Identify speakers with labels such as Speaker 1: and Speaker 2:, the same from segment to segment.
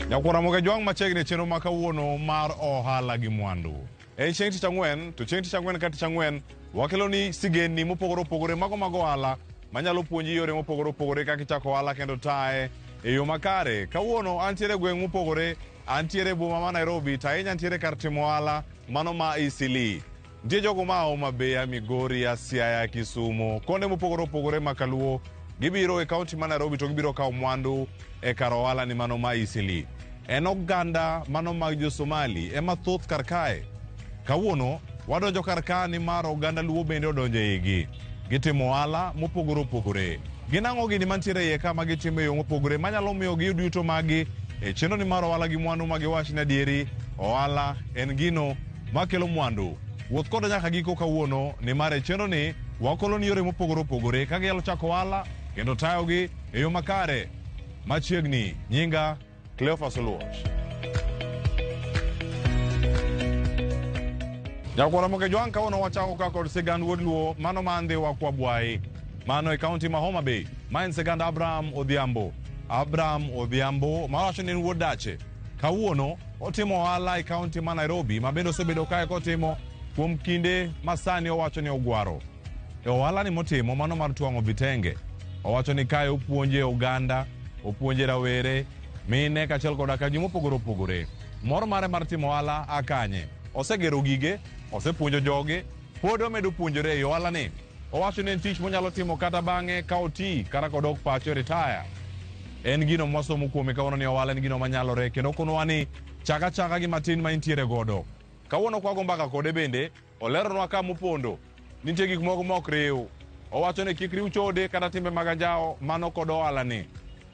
Speaker 1: Nyakwara moga jwang machiegni chenro ma kawuono mar ohala gi mwandu. Chieng' tich ang'wen, to chieng' tich ang'wen ka tich ang'wen wakelo ni sigeni mopogore opogore mago ohala manyalo puonji yore mopogore opogore kaka ichako ohala kendo tae e yo makare. Kawuono antiere gweng' mopogore, antiere e boma ma Nairobi, to ahinya antiere kar timo ohala mano ma Eastleigh. Nitie jogo ma Homa Bay, Migori, Siaya, Kisumu, konde mopogore opogore ma kaluo gibiro e kaunti ma Nairobi to gibiro kawo mwandu e kar ohala ni mano ma Eastleigh. En oganda mano mag jo Somali ema thoth kar kae. Kawuono wadonjo kar ka ni mar oganda luo bende odonjo e igi. Gitimo ohala mopogore opogore. Ginang'o gini mantiere iye ka ma gitimo e yo mopogore manyalo miyo giyud yuto magi e chenro ni mar ohala gi mwandu ma giwach ni adieri ohala en gino makelo mwandu. Wuoth koda nyaka giko kawuono ni mar e chenro ni wakolo ni yore mopogore opogore kaka inyalo chako ohala kendo tayogi e yo makare. Machiegni nyinga Cleophas Oluoch. Nyakwara moga jwang' kawuono wachako ka kod sigand wuod luo mano ma Ndhiwa kwa Bwai. Mano e kaunti ma Homa Bay. Ma en sigand Abraham Odhiambo. Abraham Odhiambo ma wacho ni en wuod dache. Kawuono otimo ohala e kaunti ma Nairobi ma bende osebedo kae kotimo kuom kinde masani owacho ni ogwaro. E ohala ni motimo mano mar twang'o vitenge. Owacho ni kae opuonje oganda, opuonje rawere, mine kaachiel koda ka ji mopogore opogore. Mor mare mar timo ohala akanye. Osegero gige, osepuonjo joge, pod omedo puonjore e ohala ni. Owacho ni en tich monyalo timo kata bang'e ka oti kata kodok pacho retire. En gino mwasomo kuome kawuono ni ohala en gino manyalore kendo konowa ni chaka gi matin ma intiere godo. Kawuono kwago mbaka kode bende oleronwa ka mopondo. Nitie gik moko mok riw. Owacho ni kik riw chode kata timbe mag anjawo mano kod ohala ni.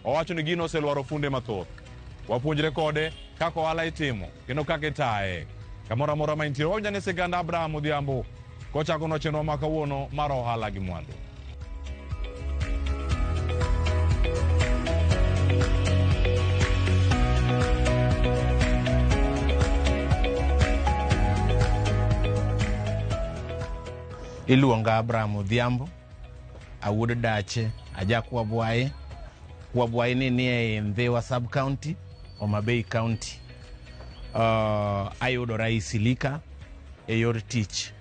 Speaker 1: Owacho ni gino oselwaro funde mathoth. Wapuonjre kode kaka ohala itimo kendo kaka itaye. Kamoro amora ma intiere wawinjo ni sigand Abraham Odhiambo kochako no chenro ma kawuono mar ohala gi mwandu.
Speaker 2: Iluonga Abraham Odhiambo, awuod dache, aja kwa Bwai. Kwa Bwai ni e Ndhiwa sub county, Homa Bay county. Ayudora Eastleigh e yor tich.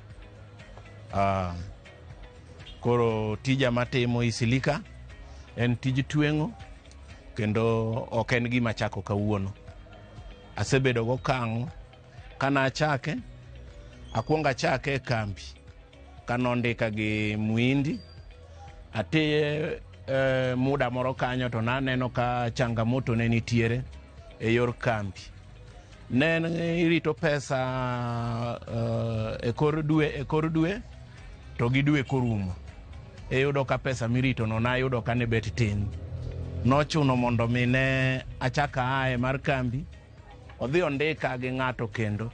Speaker 2: Koro tija matimo Eastleigh en tij tweng'o kendo ok en gima chako kawuono. Asebedo go kang' kana achake, akwonga achake kambi. Kanondika gi Muindi, atiye muda moro kanyo to naneno ka changamoto ne nitiere e yor kambi. Nen irito pesa e kor dwe to gi dwe korumo. Yudo ka pesa mirito no na yudo ka ne bet tin. Nochuno mondo mine achaka ae mar kambi, odhi ondika gi ng'ato kendo.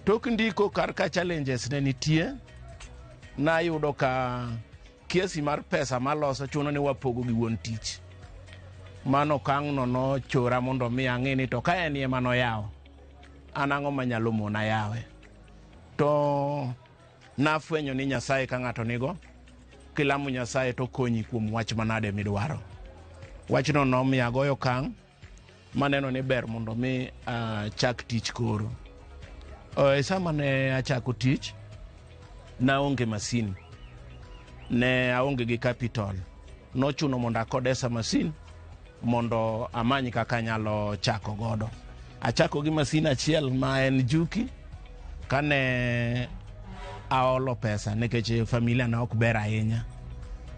Speaker 2: Tok ndiko kar ka challenges ne nitie, na yudo ka kiasi mar pesa maloso chuno ni wapogo gi wuon tich. Mano kang'no no chora mondo mi ang'e ni to ka en ema noyawo, an ang'o manyalo mona yawe. To nafwenyo ni Nyasaye ka ng'ato nigo, kilamo Nyasaye to konyi kuom wach manade midwaro. Wachno nomiyo agoyo kang' maneno ni ber mondo mi chak tich koro. Sama ne achako tich, naonge masin. Ne aonge gi capital. Nochuno mondo akodesa masin mondo amany kaka nyalo chako godo. Achako gi masin achiel ma en juki kane aolo pesa nikech familia na ok ber ahinya.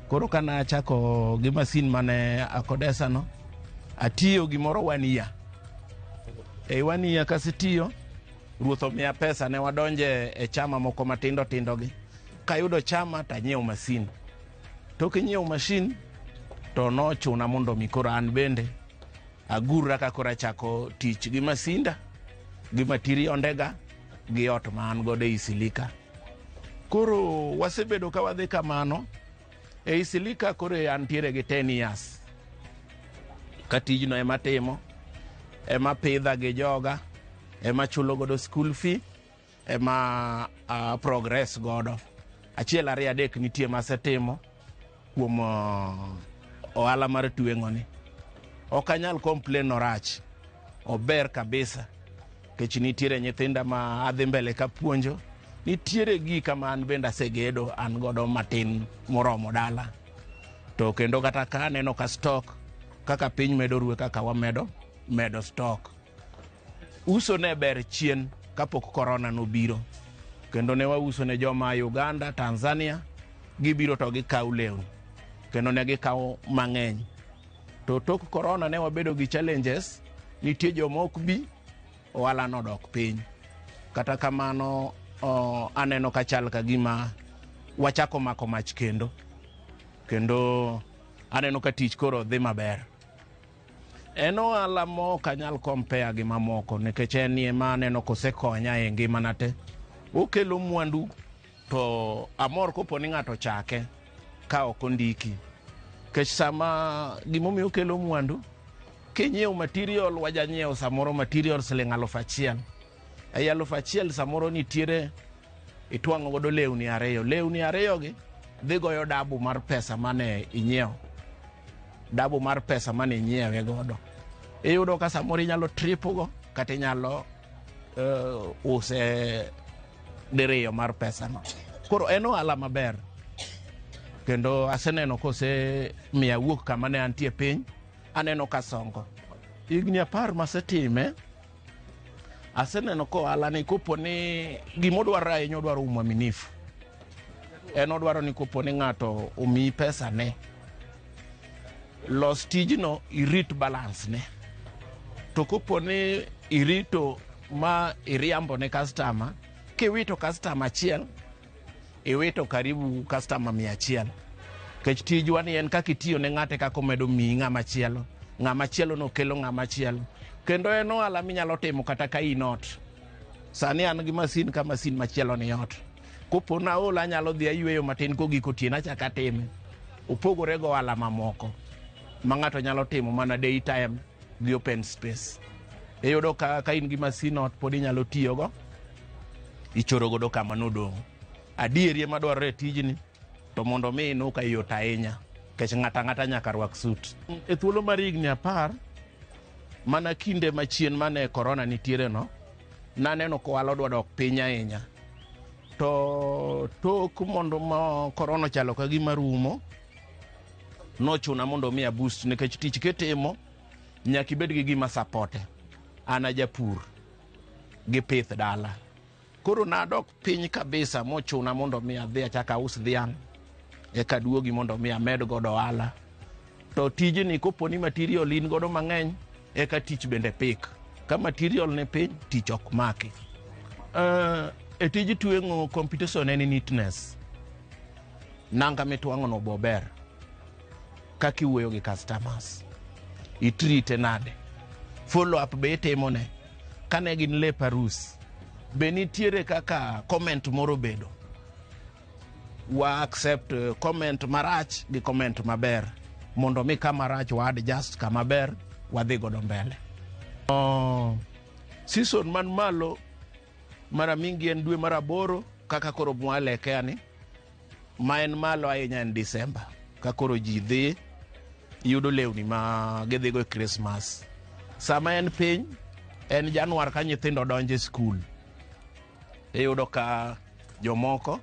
Speaker 2: Koro kana achako gi masin mane akodesa no, atiyo gimoro 1 year. 1 year kasetiyo, ruoth omiya pesa ne wadonje e chama moko matindo gi. Kayudo chama tanyiewo masin. Tok nyiewo masin to nochuna mondo mi koro an bende agurra ka koro achako tich gi masinda, gi matiri ondega, gi ot ma an godo Eastleigh. Koro wasebedo ka wadhi kamano. E Eastleigh koro antiere gi 10 years. Ka tijno ema timo, ema pidha gi joga, ema chulo godo school fee, ema progress godo. Achiel 2 3 nitie masetimo kuom ohala mar tweng'o ni. Ok anyal complain orach. ober kabisa kech nitiere nyithinda ma adhi mbele ka puonjo, nitiere gika ma an bende asegedo an godo matin moromo dala, to kendo kata ka aneno ka stock kaka piny medo ruwe kaka wamedo stock. Uso ne ber chien kapok korona nobiro, kendo ne wauso ne joma Uganda, Tanzania, gibiro to gikaw lewni kendo ne gikaw mang'eny. To tok korona ne wabedo gi challenges, nitie joma ok bi, ohala nodok piny. Kata kamano aneno ka chal ka gima wachako mako mach kendo aneno ka tich koro dhi maber. En ohala mok anyal compare gi mamoko nikech en ema aneno kosekonya e ngimana te. Okelo mwandu to amor kopo ni ng'ato chake ka ok ondiki. Kech sama gimomiyo okelo mwandu, kinyiewo material wajanyiewo samoro material siling' 1,000. Ei 1,000 samoro nitiere itwang'o godo lewni 2. Lewni 2 gi dhi goyo dabu mar pesa mane inyiewo. Dabu mar pesa mane inyiewe godo. Iyudo ka samoro inyalo tripogo kata inyalo use diriyo mar pesa no. Koro en ohala maber. Kendo aseneno kose miya wuok kama ne antie piny, aneno ka songo. Higni 10 masetime, aseneno ko ohala ni kopo ni gimodwaro ahinya odwaro umwaminifu. En odwaro ni kopo ni ng'ato omiyi pesa ne, los tijno irit balance ne. To kopo ni irito ma iriambo ne customer, kiwito customer achiel, iwito karibu customer 100. Kech tijwa ni en kaka itiyo ne ng'ate kako medo miyi ng'ama chielo. Ng'ama chielo no kelo ng'ama chielo. Kendo en ohala minyalo timo kata ka in ot. Sani an gi masin ka masin machielo ni ot. Kopo na ola anyalo dhi ayweyo matin kogiko otieno achaka time. Opogore go ohala mamoko ma ng'ato nyalo timo mana daytime gi open space. Iyudo ka in gi masin ot pod inyalo tiyogo, ichoro godo kama nodong'. Adieri ema dwarore tijni, to mondo mi inu ka yot ahinya, kech ng'ata nyaka rwak sut. E thuolo mar higni 10, mana kinde machien mane korona nitiere no, naneno ko ohala odwa dok piny ahinya. To tok mondo ma korona chalo ka gima rumo, nochuna mondo mi aboost nikech tich kitimo nyaka ibed gi gima sapote. Ana japur gi pith dala. Koro nadok piny kabisa mochuna mondo mi adhi achaka us dhiang', eka duogi mondo mi amed godo ohala. To tijni kopo ni material in godo mang'eny, eka tich bende pik. Ka material ne piny, tich ok maki. E tij tweng'o competition en neatness. Nanga mitwang'o no bober. Kaka iwuoyo gi customers. Itrite nade. Follow up be itimo ne. Kane gin lep arus, be nitiere kaka comment moro bedo. Wa accept comment marach gi comment maber. Mondo mi kama rach wa adjust kama ber, wadhi godo mbele. Season man malo, mara mingi en dwe mara 8 kaka koro mwalekea ni. Ma en malo ahinya en December. Ka koro ji dhi yudo lewni ma gidhi go Christmas. Sama en piny, en Januar ka nyithindo donje skul. Iyudo ka jomoko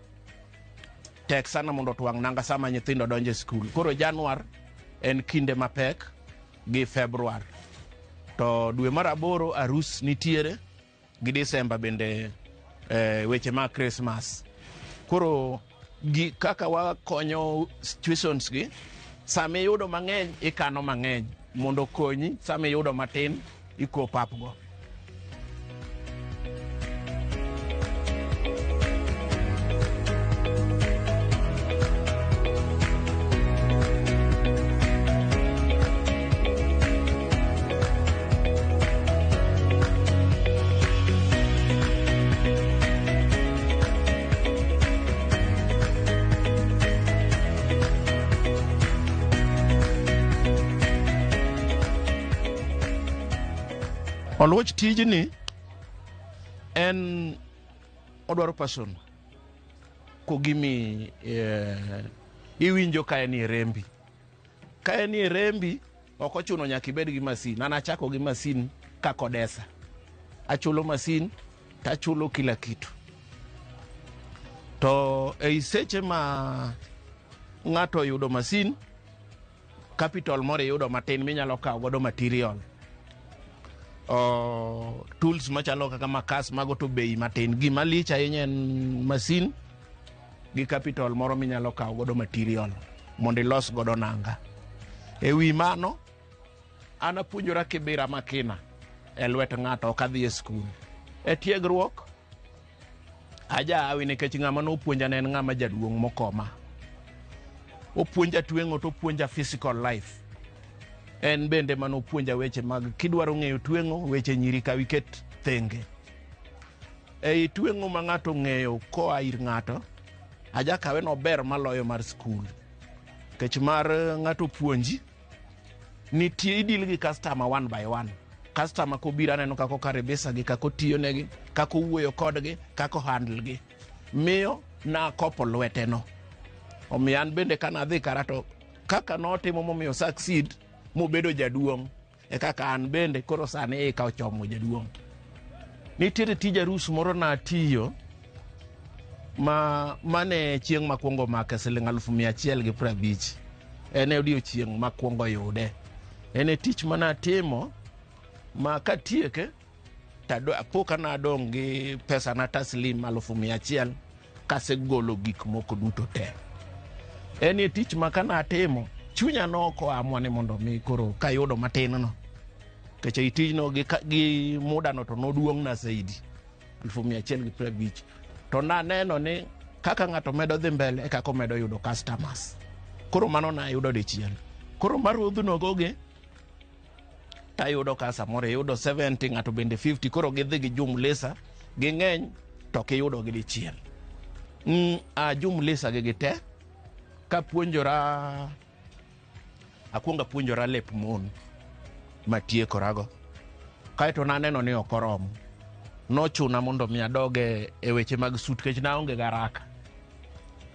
Speaker 2: tek sana mondo twang' nanga sama nyithindo donje skul. Koro Januar en kinde mapek gi Februar. To dwe mar 8 arus nitiere gi December bende weche ma Christmas. Koro kaka wakonyo situations gi, sama iyudo mang'eny ikano mang'eny mondo konyi, sama iyudo matin iko up go. Oluoch tijni en odwaro passion. Kogimi iwinjo ka en rembi. Ka en rembi, ok ochuno nyaka ibed gi masin. An achako gi masin kakodesa. Achulo masin, tachulo kila kitu. To ei seche ma ng'ato yudo masin, capital moro yudo matin minyalo kawo godo material. Tools machalo kaka makas mago to bei matin. Gima lich ahinya en masin gi capital moro minyalo kawo godo material mondo ilos godo nanga. E wi mano, an apuonjora kibira makina e lwet ng'ato ok adhi e skul. E tiegruok, aja hawi nikech ng'ama nopuonja ne en ng'ama jaduong' mokoma. Opuonja tweng'o to opuonja physical life. En bende manopuonja weche mag kidwaro ng'eyo tweng'o, weche nyiri ka wiket thenge. Ei tweng'o ma ng'ato ng'eyo koa ir ng'ato, aja kawe no ber maloyo mar skul. Kech mar ng'ato puonji, nitie idil gi customer one by one. Customer kobira neno kako karebesa gi, kako tiyo negi, kako wuoyo kodgi, kako handle gi. Miyo na kopo lwete no. Omiyo an bende kana adhi karato, kaka notimo momiyo succeed, mobedo jaduong'. E kaka an bende koro sani ka ochomo jaduong'. Nitiere tij arus moro na tiyo, mane chieng' makwongo make siling 150. Ene odiochieng' makwongo yude. Ene tich mana timo, ma katieke, apoka na dong' gi pesa na taslim 100,000 kase golo gik moko duto te. Ene tich ma kana timo, chunya no ko amwa ni mondo mi koro kayudo matin no. Keche itijno gi muda no to noduong' na saidi 150. To na neno ni kaka ng'ato medo dhi mbele kako medo yudo customers. Koro mano na yudo dichiel. Koro marudhu no goge tayudo ka samore yudo 70 ng'ato bende 50. Koro gidhi gi jumlesa gi ng'eny to kiyudo gi dichiel. Jumlesa gi te ka puonjora akwonga puonjora lep mon matiekorago. Kaeto naneno ni okoromo. Nochuna mondo mi adoge e weche mag sut kech na onge garaka.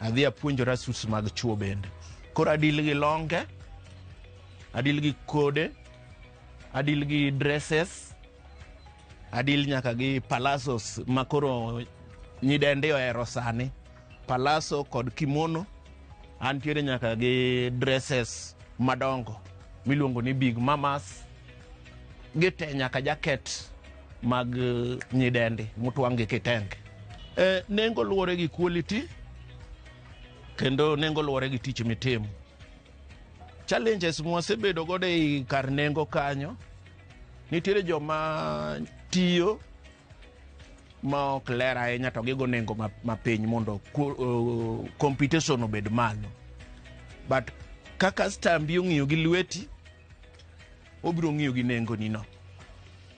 Speaker 2: Adhi apuonjora suits mag chuo bende. Koro adil gi longe, adil gi kode, adil gi dresses, adil nyaka gi palazos makoro nyidende ohero sani. Palazo kod kimono, antiere nyaka gi dresses madongo miluongo ni big mamas, gite nyaka jacket mag nyidende mutwang' kitenge. Nengo luwore gi quality, kendo nengo luwore gi tich mitimo. Challenges mwasebedo godo ei kar nengo kanyo, nitiere joma tiyo ma ok ler ahinya to gigo nengo mapiny mondo competition obed malo. But kaka stambi ong'iyo gi lweti, obiro ng'iyo gi nengo nino.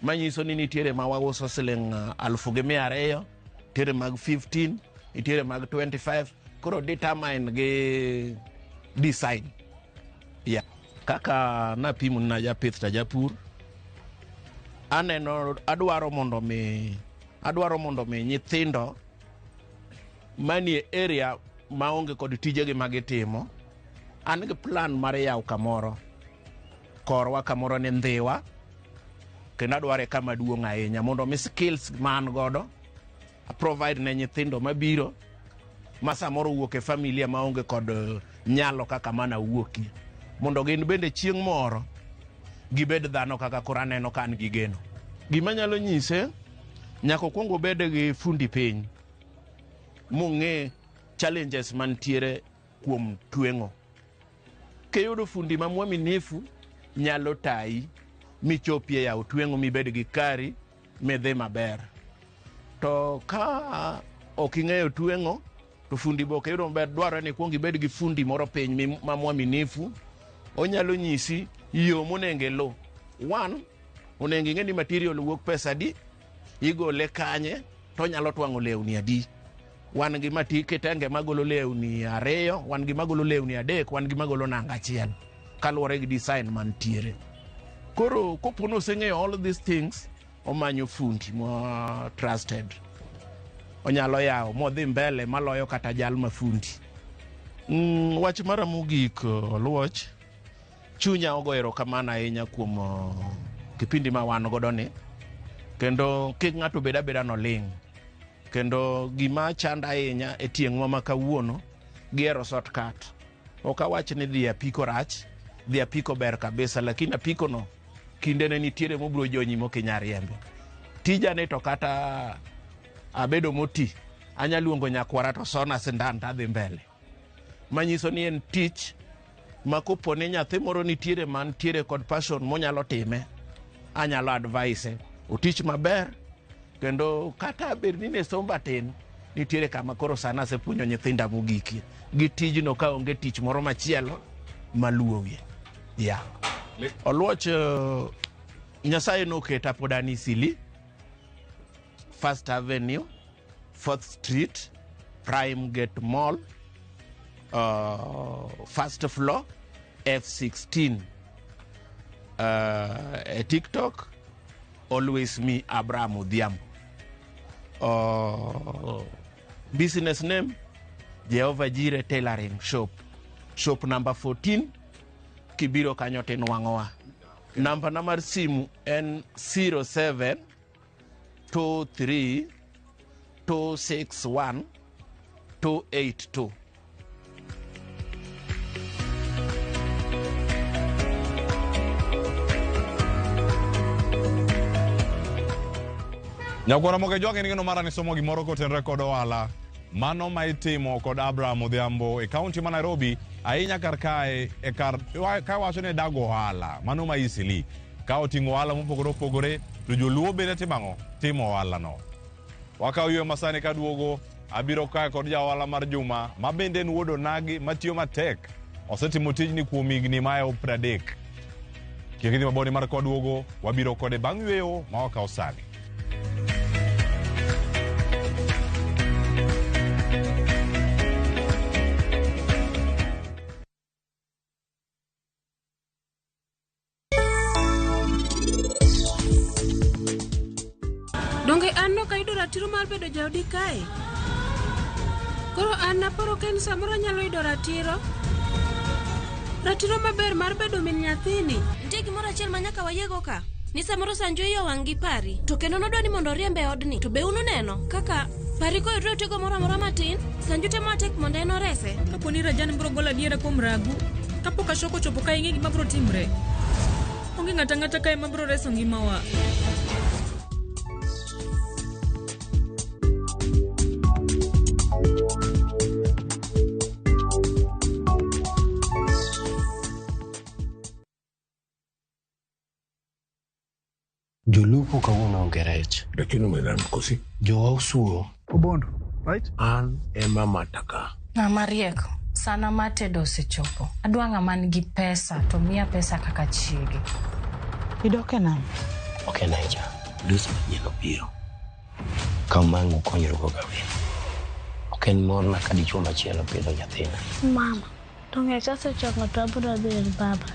Speaker 2: Manyiso ni nitiere ma wauso siling 200,000, nitiere mag 15, nitiere mag 25. Koro determine gi design. Yeah. Kaka napimo na japith ta japur, aneno adwaro mondo mi nyithindo manie area maonge kod tijegi magitimo, an gi plan mar yaw kamoro korwa kamoro ni Ndhiwa, kendo adware kama duong' ahinya mondo mi skills man godo provide ne nyithindo mabiro ma samoro wuok e familia maonge kod nyalo kaka mana wuoki, mondo gin bende chieng' moro gibed dhano kaka koro aneno kan gi geno. Gima nyalo nyise, nyaka kwongo bede gi fundi piny mong'e challenges mantiere kuom tweng'o. Kiyudo fundi ma mwaminifu nyalo tayi michopie yaw tweng'o mibed gi kari midhi maber. To ka ok ing'eyo tweng'o, to fundi boke yudo maber, dwaro ni kwongo ibed gi fundi moro piny ma mwaminifu. Onyalo nyisi yo monenge lo. One, onenge ng'e ni material wuok pesa di, igole kanye, to nyalo twang'o lewni adi. Wan gi mati kitenge magolo lewni 2, wan gi magolo lewni 3, wan gi magolo nanga 1, kaluwore gi design mantiere. Koro kopono oseng'eyo all these things, omanyo fundi mo trusted. Onyalo yawo modhi mbele maloyo kata jal mafundi. Wach mara mogik Oluoch, chunya ogo erokamano ahinya kuom kipindi ma wan godo ni, kendo kik ng'ato beda beda no ling. Kendo gima chanda ahinya e tieng' ma kawuono giero shortcut. Ok awach ni dhi apiko rach, dhi apiko ber kabisa, lakini apiko no kinde ne nitiere mobro jonyi mokinya riembe. Tija ne to kata abedo moti, anya luongo nyakwara to sona sindan tadhi mbele. Manyiso ni en tich ma kopone nyathi moro nitiere mantiere kod passion monyalo time, anyalo advise otich maber, kendo kata bernine somba tin nitiere kama koro sana se punyo nyithinda mogiki gi tijno ka onge tich moro machielo maluowie. Oluoch Nyasaye noketa podani Sili, First Avenue, 4th Street, Prime Gate Mall, first floor, F16. TikTok, always me, Abraham Odhiambo. Business name, Jehovah Jireh Tailoring Shop. Shop number 14, Kibiro Kanyote Nwangoa. Number simu N 07 23 261 282.
Speaker 1: Nyakwara moke joge ningeno mara ni somo gimoro kotenre kod ohala mano ma itimo kod Abraham Odhiambo e kaunti ma Nairobi, ahinya kar kae e kar ka wacho ne dago ohala mano ma Eastleigh. Ka oting'o ohala mopogore opogore, to joluo bende timo ohala no. Wakaw ywe masani ka duogo, abiro kae kod ja ohala mar Juma ma bende en wuod onagi matiyo matek. Osetimo tijni kuom higni mayo 30. Kik idhi maboni mar kod duogo, wabiro kode bang' yweyo ma wakaw sani.
Speaker 3: Donge an no kaido ratiro mar bedo jaodi kae? Koro an naporo ken samoro nyalo ido ratiro? Ratiro maber mar bedo min nyathini.
Speaker 4: Nitie gimoro achiel ma nyaka wayego ka. Ni samoro Sanjo iyo wang' gi pari. To kendo nodwa ni mondo riembe odni. To be unu neno kaka pari ko yudre otego moro amora matin, Sanjo temo matek mondo en orese.
Speaker 3: Kapo ni Rajan biro golo adiera kuom Ragu, kapok Ashoko chopo ka ing'e gima biro timre. Onge ng'ata ng'ata kae ma biro reso ngimawa.
Speaker 5: Jolupo kawuono onge rech.
Speaker 6: Lakini umedan kosi.
Speaker 5: Jowa usuo.
Speaker 6: Obondo, right? An ema mataka.
Speaker 7: Ng'ama rieko. Sana matedo osechopo. Adwa ng'ama nigi pesa to miya pesa kaka chiege.
Speaker 8: Idoke nam?
Speaker 5: Ok naija. Dus manyien obiro. Kamangu konyruok gawen. Ok en morna ka dichuo machielo pidho nyathina.
Speaker 9: Mama, donge kasechako to abiro dhi ir baba.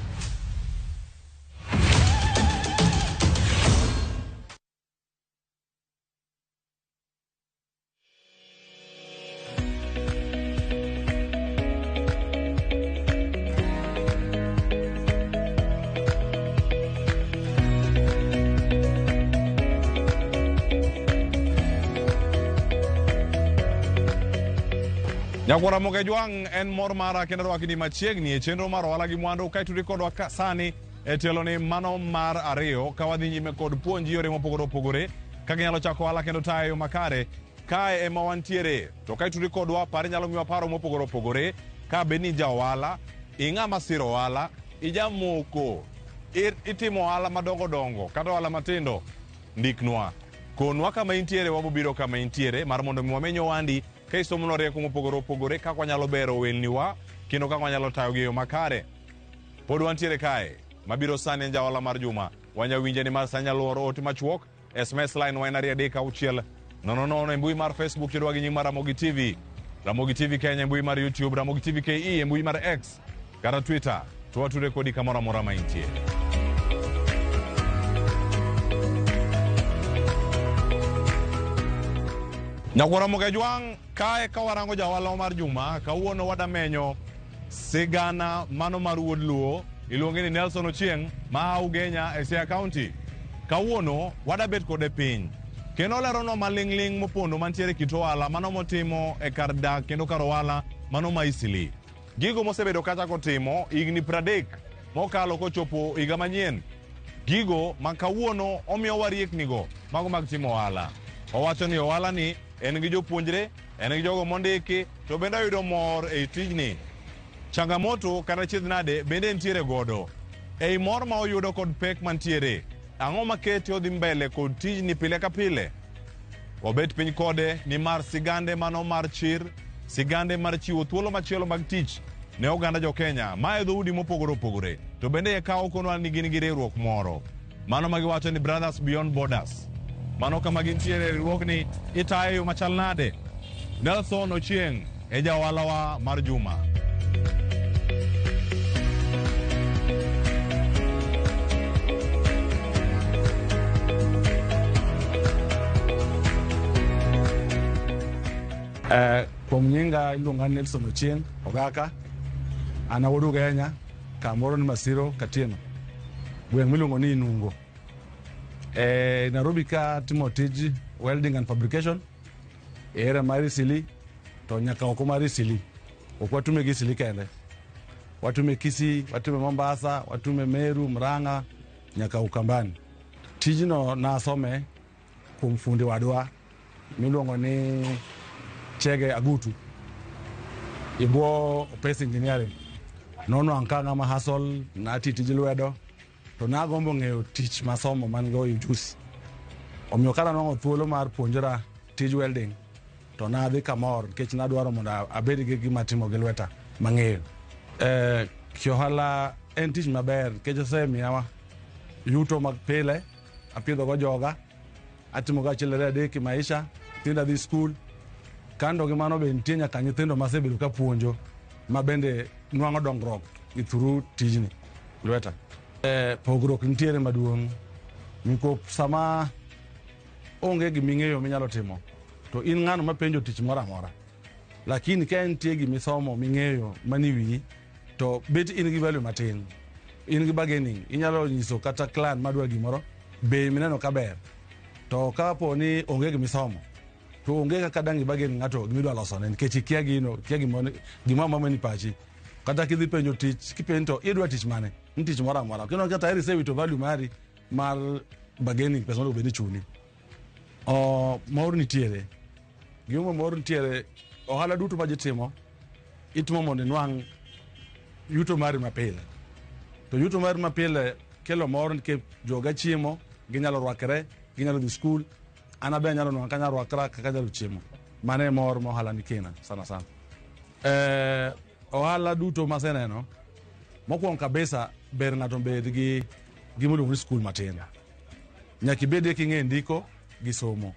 Speaker 1: Nyakwara moke jwang' en mor mara kendo rwakni machiegni e chenro mar ohala gi mwandu ka itudi kodwa sani e telo ni mano mar ariyo ka wadhi nyime kod puonj yore mopogore opogore ka ginyalo chako ohala kendo tayo makare kae ema wantiere. To ka itudi kodwa pare nyalo miwa paro mopogore opogore ka beni ja ohala, ing'ama siro ohala, ijamoko, itimo ohala madongo dongo kata ohala matindo, ndiknwa. Konwa kama intiere, wabobiro kama intiere mar mondo mi wamenyo wandi ka isomo rieko mopogore opogore kaka wanyalo bero welniwa kendo kaka wanyalo tayo gi yo makare. Pod wantiere kae mabiro sani en ja ohala mar Juma. Wanyawinje ni mar sanyalo oro ote machuok, SMS line wa en 3 nono e mbui mar Facebook kendo wagi nying mar Ramogi TV. Ramogi TV Kenya e mbui mar YouTube, Ramogi TV KE e mbui mar X kata Twitter. To watude kodi kamora mora ma intiere. Nyakwara moke jwang' kae ka warango ja ohala mar Juma, kawuono wadamenyo sigana mano mar wuod luo, iluonge ni Nelson Ochieng' ma Ugenya e Siaya County. kawuono wadabet kode piny kendo lerono maling'ling mopondo mantiere kit ohala mano motimo e kar dak kendo kar ohala mano ma Eastleigh. Gigo mosebedo kachako timo higni 30 mokalo kochopo higa manyien. Gigo ma kawuono omiyo warieknigo mago mag timo ohala. Owacho ni ohala ni en gi jopuonjre, en gi jogo mondiki, to bende oyudo mor e tijni. Changamoto kata chiedh nade bende ntiere godo. Ei mor ma oyudo kod pek mantiere, ang'o makete odhi mbele kod tijni pile ka pile? Obet piny kode ni mar sigande mano mar chir, sigande mar chiwo thuolo machielo mag tich ne oganda jo Kenya ma e dhoudi mopogore opogore, to bende kawo konwa ni gin gi riwruok moro. Mano magiwacho ni Brothers Beyond Borders. Mano kama gintiere riwruokni itayo yo machal nade. Nelson Ochieng e jawalawa mar juma.
Speaker 10: Kuom nyinga iluonga Nelson Ochieng Ogaka, an awuod Kenya, kamoro ni Masiro Katieno, gweng' miluongo ni Inungo. Nairobi ka timo tij welding and fabrication e area mar Eastleigh, to nyaka oko mar Eastleigh. Ok watume gi Eastleigh kende, watume Kisii, watume Mombasa, watume Meru, Murang'a, nyaka Ukambani. Tijno nasome kuom fundi wadwa miluongo ni Chege Agutu, ibwo Opes Engineering. Nono ankanga ma hustle na tij lwedo, to nagombo ng'eyo tich masomo man go ujusi. Omiyo kana nongo thuolo mar puonjora tij welding, to nadhi kamor nikech nadwaro mondo abed gi gima timo gi lweta mang'eyo. Kiohala en tich maber nikech osemiyawa yuto mag pile, apidho go joga, atimo go achiel ariyo adek e maisha, nyithinda dhi skul. Kando gi mano be nitie nyaka nyithindo masebedo ka puonjo ma bende nwang'o dongruok through tijni lweta. Pogruok nitiere maduong', nikop sama onge giming'eyo minyalo timo, to in ng'ano mapenjo tich moro amora. Lakini ka nitie gimisomo ming'eyo mani wiyi, to bet in gi value matin, in gi bargaining, inyalo nyiso kata clan madwa gimoro bei mineno ka ber. To kapo ni onge gimisomo, to onge kaka dang' bargaining ng'ato gimidwa losone, nikech ikia gino, kia gima mamani pachi. Kata kidhi penjo tich, kipenjo idwa tich mane, ni tich moro amora. Kino kata eri sewito value mari mar bargaining, pesa mondo bende chuli. Mor nitiere. Gimo mor nitiere, ohala duto ma jitimo, itimo mondo nwang' yuto mari mapile. To yuto mari mapile kelo mor nikech joga chiemo, ginyalo rwakre, ginyalo dhi skul, ana be nyalo nwang' kanya rwakra kaka nyalo chiemo. Mane mor ma ohala nikina sana sana. Ohala duto maseneno, mokwongo kabisa ber ng'ato bed gi gimiluongo ni skul matin. Nyaka ibedie king'e ndiko gi somo.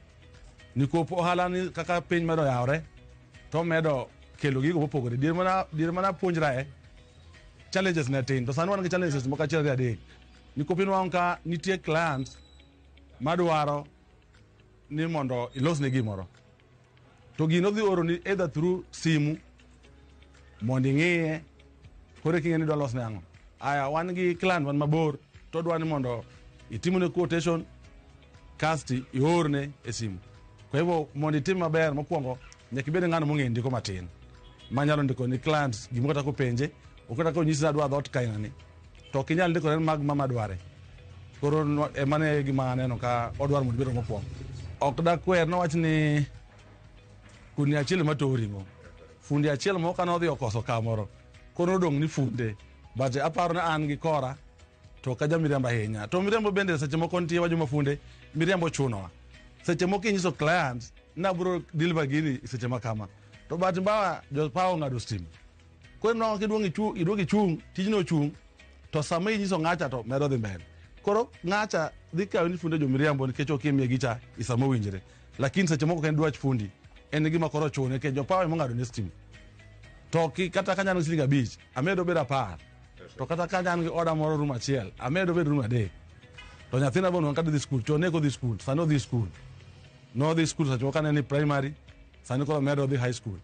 Speaker 10: Nikop ohala ni kaka piny medo yawre, to medo kelo gigo mopogore. Dier mana puonjra challenges ne tin, to sani wan gi challenges moko achiel ariyo adek. Nikop inwang'o ka nitie clients madwaro ni mondo ilosne gimoro, to gino dhi oro ni either through simu mondo ing'iye, kore king'e ni dwa losne ang'o. Aya, wan gi client wan mabor, to dwa ni mondo itimone quotation kasti iorne e simu. Kwa hivyo mondo itim maber, mokwongo nyaka ibed ng'ano mong'e ndiko matin, manyalo ndiko ni clients gimoro kata kopenje, okata ko nyisi adwa dhot kainani, to ok inyal ndiko mag mama dware. Koro mane gima aneno ka odwaro mondo ibed mokwongo. Ok dakwer nowach ni kundi achiel matoringo, fundi achiel moko kane odhi okoso kamoro, kono odong' ni funde, but aparo ni an gi kora to ka jamiriambo ahinya. To miriambo bende seche moko nitie wajuma funde, miriambo chunowa. Seche moko inyiso clients nabro deliver gini seche makama, to but mbawa jopawo ng'ado stima. Koro no iduogi chung, tijno chung, to sama inyiso ng'acha to medo dhi mbele. Koro ng'acha dhi kawo ni funde jo miriambo nikech ok imiye gicha isama winjre. Lakini seche moko ken dwach fundi, en gima koro chune ke jopawo mong'ado ne stima. To kata kanyano siling 5, amedo bedo 10. To kata kanyan gi order moro room achiel, amedo bedo room 3. To nyathina bono kata dhi skul, to neko dhi skul, sano dhi skul. No dhi skul seche moko ni primary, sani koro medo dhi high school.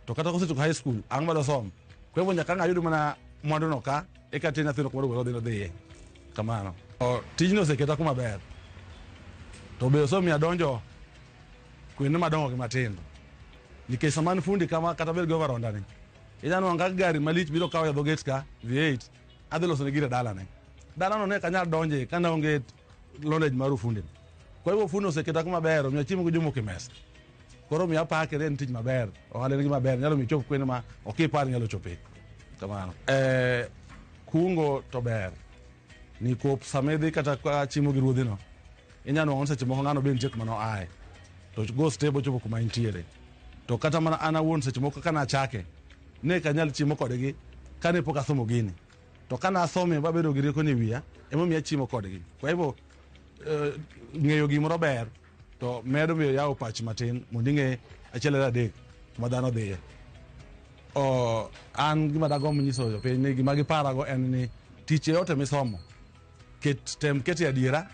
Speaker 10: To kata kosechopo high school, ang' medo som. Kwa hivyo nyaka ng'ayud mana mwandu no ka, eka tin nyathino kumoro dhi dhiye. Kamano. Tijno oseketa kuma ber. to be so mi adonjo kwene madongo gi matindo nikech saman fundi kama kata bel go varonda ni ijano anga gari malich biro kawo yadho gate ka V8 adhi loso ne gire dala no ne kanyal donje kana onge knowledge maru fundi. Kwa hivyo fundi oseketa kuma ber omiyo chiemo gi jomo kimesa koro mi apake ren tich maber ohala ni maber nyalo mi chop kwene ma okipar nyalo chope kamano. Kungo to ber ni kop samedhi kata kwa chiemo gi ruodhi no inyano on seche moko ngano ben tek mano ae to go stable chopo kuma intiere to kata mana ana won seche moko kana chake ne kanyal chiemo kodgi kane pok asomo gini to kana asome babedo gi rieko ni wiya emo miya chiemo kodgi. Kwa hivyo ng'eyo gimoro ber to medo miyo yawo pach matin mondo ing'e achiel ar adek kuma dhano dhiye. An gima dagombo nyiso jopiny ni gima giparago en ni tich yote misomo tem kete adiera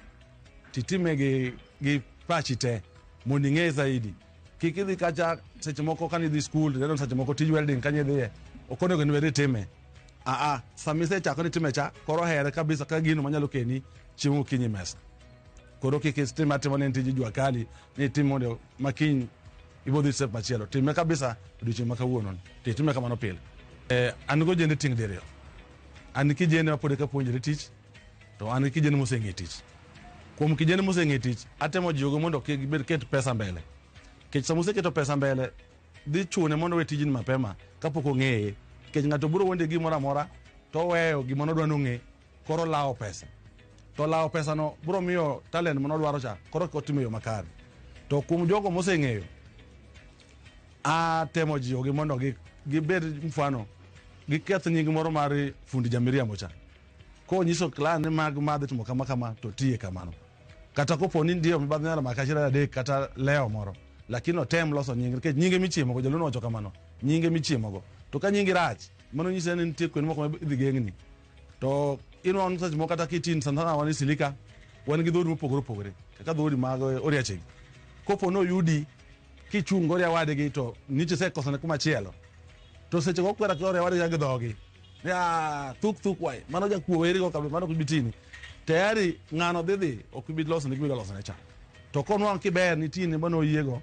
Speaker 10: titime gi pachi te mondo ing'e zaidi. Kik idhi kacha seche moko kani idhi skul to seche moko tij welding kanye dhiye ok onego ni weri time. Samise chako ni time cha koro here kabisa ka gino manyalo keni chiemo kinyi mesa. Koro kik istima timo ni tij jua kali ni timo mondo makiny ibodhi step machielo time kabisa odiochieng' makawuono time kamano pile. An go jende ting' diriyo. An kijende ma pod ka puonjore tich to an kijende moseng'e tich. Kuom kijende moseng'e tich atemo jiwogo mondo kik gibed ket pesa mbele. Kech samuse keto pesa mbele dhi chune mondo we tijini mapema kapok ong'eye. Kech ng'ato biro wonde gimoro amora to weyo gima nodwa nong'e koro lawo pesa. To lawo pesa no biro miyo talent mano dwaro cha koro kotimo yo makare. To kuom jogo moseng'eyo atemo jiwogi mondo gibed mfano giketh nying moro mar fundi jamiriambo cha. Ko nyiso klan ni mag madhi timo kama to tiye kamano. Kata kopo ni ndio mibadhi nyalo makachira adek kata leo moro lakini otem loso nyingi nikech nyinge michiemo go jaluno wacho kamano nyinge michiemo go to ka nyingi rach mano nyise ni nitie kwene moko idhi geng'ni to ino seche moko kata kitin sana wani silika wan gi dhoudi mopogore opogore kaka dhoudi mag oriachegi kopo no yudi kichung oria wadegi to niche se kosone kuma chielo to seche go kwera oria wadegi gi dhogi ya tuk wai mano jakuo weri go kabe mano kubitini tayari ng'ano dhi ok bi loso ni gimi loso ne cha to konwang' kiber nitini mano yiego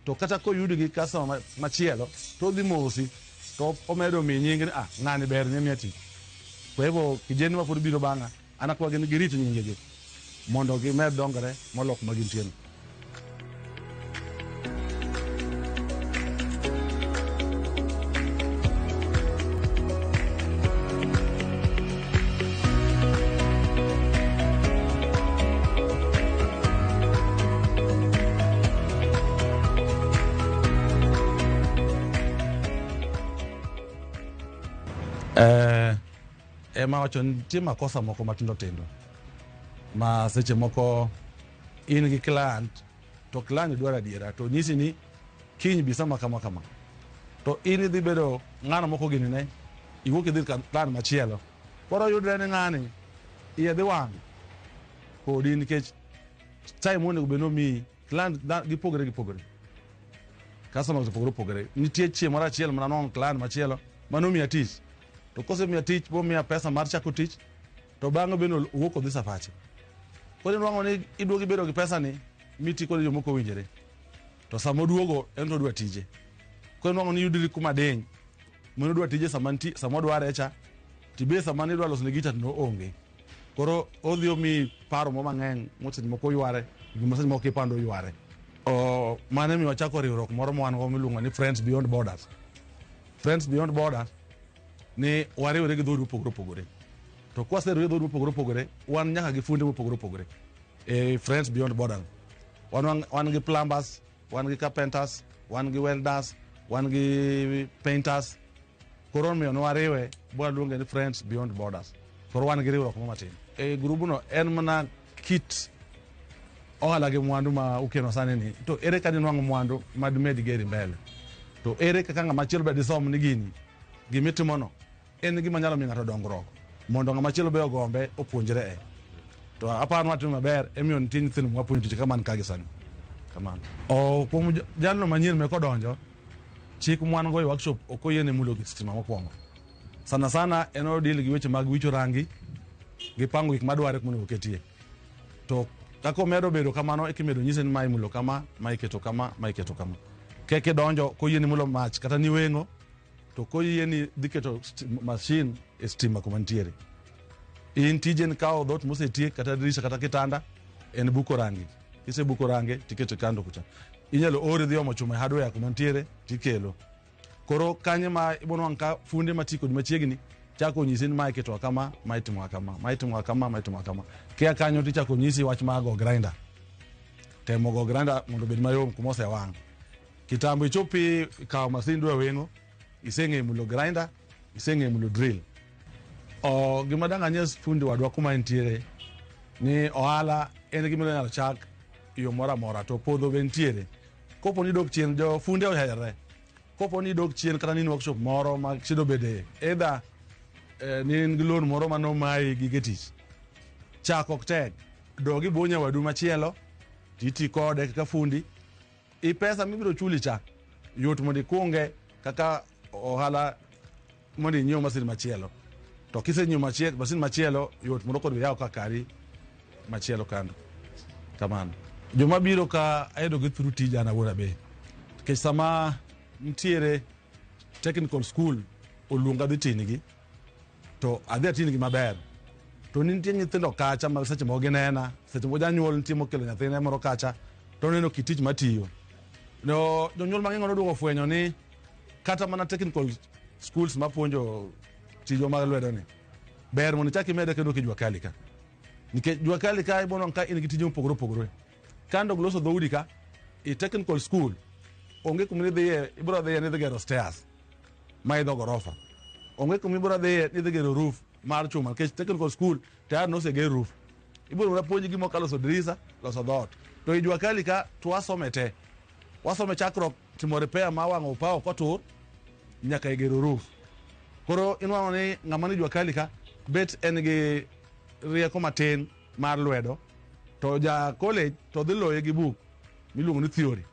Speaker 10: to kata koyudi gi customer machielo to dhi mosi to omedo mi nyingi ng'ani ber ne miati. Kwa hivyo kijeni ma pod biro bang'a anakwa gin girit nyingegi mondo gimed dongore molok magintieno. Ema wacho nitie makosa moko matindo tindo ma seche moko in gi client to client dwaro adiera to nyisi ni kiny bisa kama to in idhi bedo ng'ano moko gini ne iwuok idhi client machielo koro yudre ni ng'ani iye dhi wang' kodi nikech time onego bed nomiyi client gipogore customer opogore nitie chieng' moro achiel mana nong' client machielo manomiya tich to kose miya tich bo miya pesa mar chako tich to bang'e beno owuok odhi safache koro nwang'o ni iduogi bedo gi pesa ni miti kod jomoko winjore to sama oduogo en to odwa tije koro nwang'o ni yudri kuma deny mono odwa tije sama odware cha tibe sama ni dwa loso ne gita no onge koro odhi omi paro mo mang'eny moseche moko yware gima seche moko ipando yware. Mane mi wachako riwruok moro mwan go miluongo ni Friends Beyond Borders. Friends Beyond Borders ni wariwre gi dhoudi opogore to kwaseriwre dhoudi opogore wan nyaka gi funde opogore Friends Beyond Borders wan gi plumbers, wan gi carpenters, wan gi welders, wan gi painters koro miyo nwariwe bwa luonge ni Friends Beyond Borders koro wan gi riwruok mo matin grubuno en mana kit ohala gi mwandu ma ukeno sani ni to ere ka dinwang'o mwandu madmed geri mbele to ere kaka ng'ama chielo be disom ni gini gimitimono en gima nyalo miyo ng'ato dongruok mondo ng'ama chielo be ogombe opuonjre to aparo watimo maber emiyo nitie nyithindo mwapuonjo tich kama kagi sani kamano. Kuom jalno manyien me kodonjo chik mwan go e workshop ok oyiene mulo gi stima mokwongo sana en odil gi weche mag wicho rangi gi pango gik madware kuma oketie to kako medo bedo kamano ikimedo nyise ni mai mulo kama mai keto kama mai keto kama keke donjo ko yeni mulo mach kata ni wengo to ko yeni diketo machine estima kuma ntiere in tijen kao dot mosetie kata dirisha kata kitanda en buko rangi kise buko rangi tiketo kando kucha inyalo ore dio mochume hardware kuma ntiere tikelo koro kanye ma ibono anka funde matiko ni machiegni chako nyisi ni mai keto kama mai timo kama mai timo kama mai timo kama kia kanyo tichako nyisi wach mago grinder temo go grinder mondo bed mayom kuma ose wang kitambo ichopi kawo masin dwa wengo isenge mulo grinder isenge mulo drill o gima danga nyes fundi wadwa kuma ntiere ni ohala en gima nyalo chak yo mora to podho bentiere kopo ni dok chien jo funde ohere kopo ni dok chien kata ni workshop moro ma chido bede either ni ngilon moro mano mai gigetich chako tek dogi bonya wadu machielo titi kode kaka fundi i pesa mibiro chuli cha yot mondi kunge kaka ohala mondi nyiew masin machielo to kise nyiew masin machielo yot mondo kod yaw kakari machielo kando kamano joma biro ka ayudo gi through tija na wona be ke sama ntiere technical school olunga dhi tinigi to adhi tinigi maber to nitie nyithindo kacha ma seche mo ginena seche mo janyuol ntimo kelo nyathine moro kacha to neno kitich matiyo no jonyuol mang'eny oduogo fwenyo ni kata mana technical schools mapuonjo tijo mag lwedo ni ber mondo chaki mede kendo kijwa kalika nikech jwa kalika ibono ka in gi tijo pogoro kando gloso dhoudi ka i technical school onge kumni dhiye ibro dhiye ni dhigero stairs ma idho gorofa onge kumni ibro dhiye ni dhigero roof mar chuma nikech technical school tayar nosege roof ibro na puonji gimo kaloso dirisa loso dhot to ijwa kalika twasomete wasome chakro timo repair ma wango pao kotur nyaka igero roof koro inwano ni ng'amani jwa kalika bet en gi rieko matin mar lwedo to ja college to dhi loye gi buk miluongo ni theory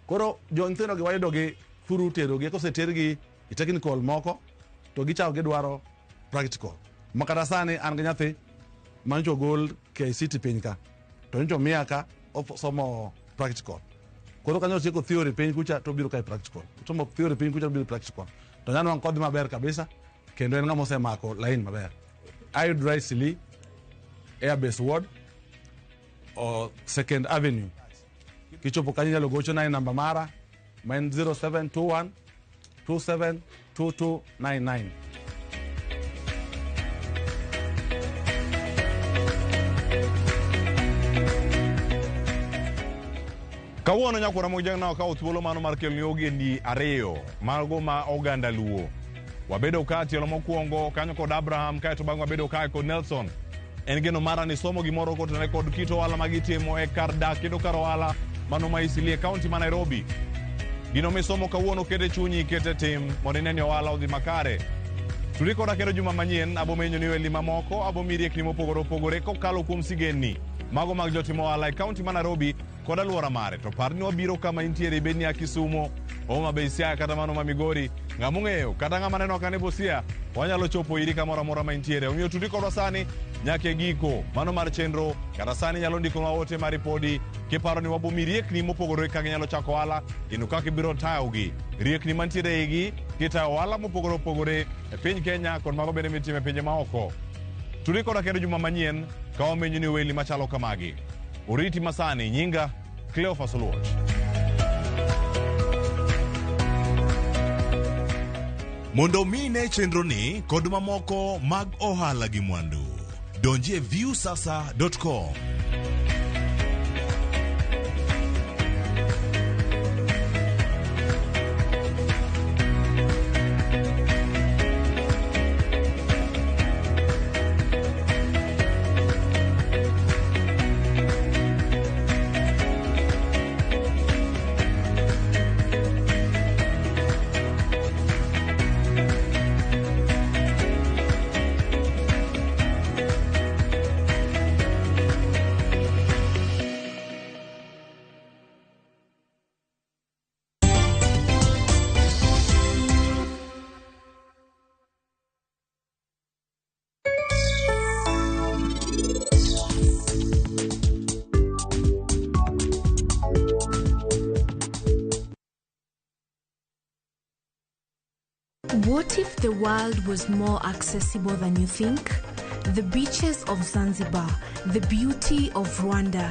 Speaker 10: koro jo nyithindo gi wayudo gi thuru tero gi koseter gi i technical moko to gichako gidwaro practical makata sani an gi nyathi mancho gol KCT piny ka to ncho miya ka somo practical koro kanyo tieko theory piny kucha to biro kai practical somo theory piny kucha to biro practical to nyano an kodhi maber kabisa kendo en ng'ama osemako line maber ayudra Eastleigh Airbase Ward o Second Avenue kichopo kanyo nyalo gocho na namba mara main 0721 272299
Speaker 1: Kawuono nyakwara mojang'na okawo thuolo mano mar kelni ogendni ariyo mago ma oganda luo. Wabedo ka tielo mokwongo kanyo kod Abraham kaeto bang' wabedo ka kod Nelson. En geno mara ni somo gimoro kotenore kod kit ohala magitimo e kar dak kendo kar ohala mano ma Eastleigh kaunti ma Nairobi. Gino misomo kawuono kete chunyi kete tim mondo ine ni ohala odhi makare. Turi koda kendo juma manyien abo menyo ni weli mamoko abo miriekni mopogore opogore kokalo kuom sigenni mago mag jotimo ohala e kaunti ma Nairobi kod aluora mare. To parni wabiro kama intiere bedni ya Kisumo, Homa Bay, Siaya kata mano ma Migori. Ng'ama ong'eyo kata ng'ama neno kane Busia wanyalo chopo iri kamoro amora ma intiere. Omiyo turi kodwa sani nyaka e giko mano mar chenro kata sani nyalo ndikonwa ote mar ripodi kiparo ni wabo miriekni mopogore kaka nyalo chako ohala kendo kaka ibiro tayogi riekni mantiere igi kitayo ohala mopogore opogore e piny Kenya kod mago bende mitimo e pinje maoko. Turi koda kendo juma manyien ka wamenyo ni weli machalo kamagi. Oriti masani nyinga Cleophas Oluoch.
Speaker 11: Mondo mine chenro ni kod mamoko mag ohala gi mwandu. Donji e viewsasa.com.
Speaker 12: What if the world was more accessible than you think? The beaches of Zanzibar, the beauty of Rwanda,